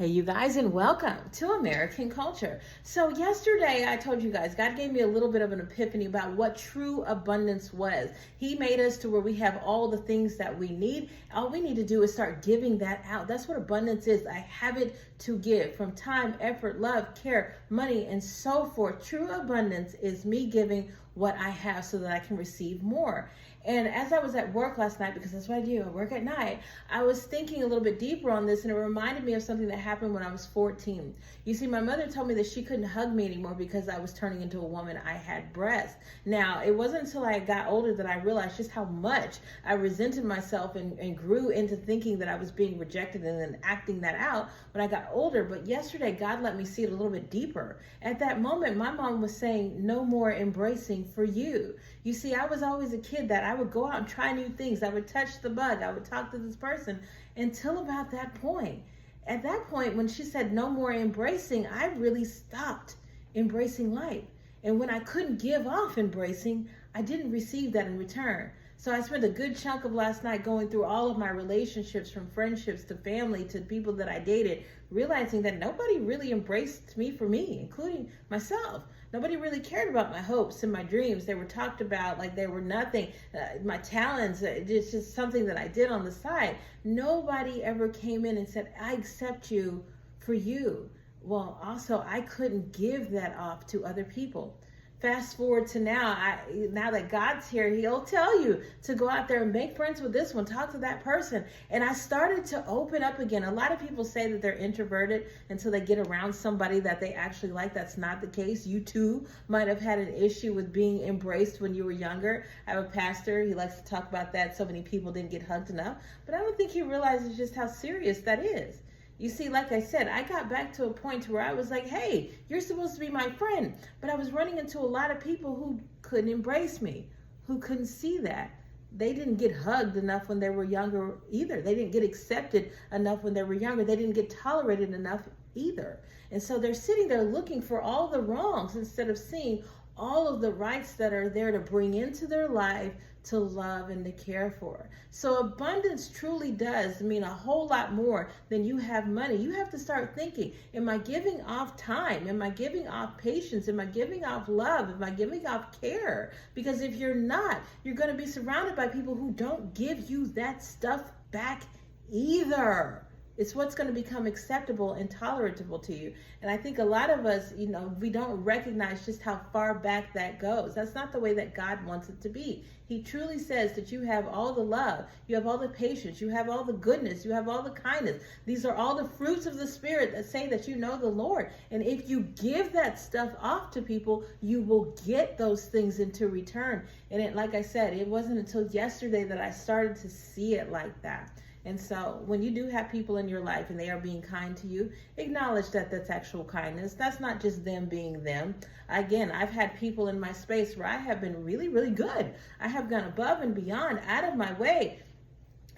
Hey, you guys, and welcome to American Culture. So, yesterday I told you guys, God gave me a little bit of an epiphany about what true abundance was. He made us to where we have all the things that we need. All we need to do is start giving that out. That's what abundance is. I have it to give from time, effort, love, care, money, and so forth. True abundance is me giving what I have so that I can receive more. And as I was at work last night, because that's what I do, I work at night, I was thinking a little bit deeper on this, and it reminded me of something that happened when I was 14. You see, my mother told me that she couldn't hug me anymore because I was turning into a woman. I had breasts. Now, it wasn't until I got older that I realized just how much I resented myself and grew into thinking that I was being rejected and then acting that out when I got older. But yesterday, God let me see it a little bit deeper. At that moment, my mom was saying, no more embracing for you. You see, I was always a kid that I would go out and try new things. I would touch the bug. I would talk to this person until about that point. At that point, when she said no more embracing, I really stopped embracing life. And when I couldn't give off embracing, I didn't receive that in return. So I spent a good chunk of last night going through all of my relationships, from friendships to family to people that I dated, realizing that nobody really embraced me for me, including myself. Nobody really cared about my hopes and my dreams. They were talked about like they were nothing. My talents, it's just something that I did on the side. Nobody ever came in and said, I accept you for you. Well, also, I couldn't give that off to other people. Fast forward to now, now that God's here, he'll tell you to go out there and make friends with this one, talk to that person. And I started to open up again. A lot of people say that they're introverted until they get around somebody that they actually like. That's not the case. You too might have had an issue with being embraced when you were younger. I have a pastor, he likes to talk about that. So many people didn't get hugged enough. But I don't think he realizes just how serious that is. You see, like I said, I got back to a point where I was like, hey, you're supposed to be my friend. But I was running into a lot of people who couldn't embrace me, who couldn't see that. They didn't get hugged enough when they were younger either. They didn't get accepted enough when they were younger. They didn't get tolerated enough either. And so they're sitting there looking for all the wrongs instead of seeing all of the rights that are there to bring into their life, to love and to care for. So abundance truly does mean a whole lot more than you have money. You have to start thinking, am I giving off time? Am I giving off patience? Am I giving off love? Am I giving off care? Because if you're not, you're going to be surrounded by people who don't give you that stuff back either. It's what's going to become acceptable and tolerable to you. And I think a lot of us, we don't recognize just how far back that goes. That's not the way that God wants it to be. He truly says that you have all the love, you have all the patience, you have all the goodness, you have all the kindness. These are all the fruits of the Spirit that say that you know the Lord. And if you give that stuff off to people, you will get those things into return. And like I said, it wasn't until yesterday that I started to see it like that. And so when you do have people in your life and they are being kind to you, acknowledge that that's actual kindness. That's not just them being them. Again, I've had people in my space where I have been really, really good. I have gone above and beyond, out of my way.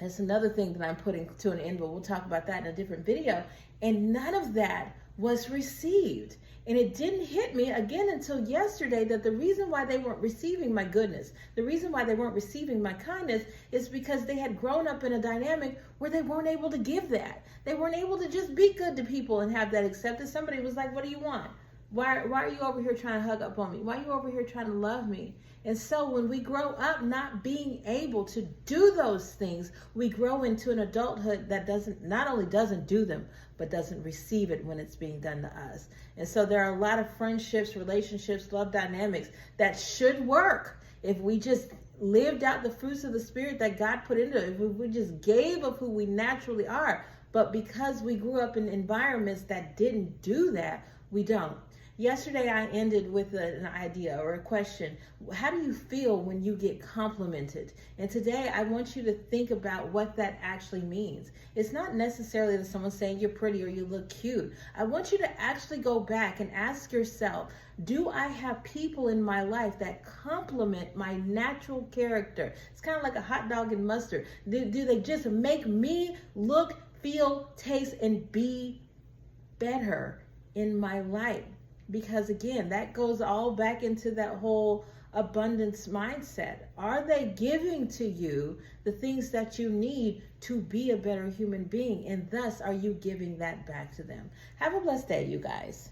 That's another thing that I'm putting to an end, but we'll talk about that in a different video. And none of that was received. And it didn't hit me again until yesterday that the reason why they weren't receiving my goodness, the reason why they weren't receiving my kindness is because they had grown up in a dynamic where they weren't able to give that. They weren't able to just be good to people and have that accepted. Somebody was like, what do you want? Why are you over here trying to hug up on me? Why are you over here trying to love me? And so when we grow up not being able to do those things, we grow into an adulthood that not only doesn't do them, but doesn't receive it when it's being done to us. And so there are a lot of friendships, relationships, love dynamics that should work if we just lived out the fruits of the Spirit that God put into it, if we just gave of who we naturally are. But because we grew up in environments that didn't do that, we don't. Yesterday, I ended with an idea or a question. How do you feel when you get complimented? And today, I want you to think about what that actually means. It's not necessarily that someone's saying you're pretty or you look cute. I want you to actually go back and ask yourself, do I have people in my life that compliment my natural character? It's kind of like a hot dog and mustard. Do they just make me look, feel, taste, and be better in my life? Because again, that goes all back into that whole abundance mindset? Are they giving to you the things that you need to be a better human being? And thus, are you giving that back to them? Have a blessed day, you guys.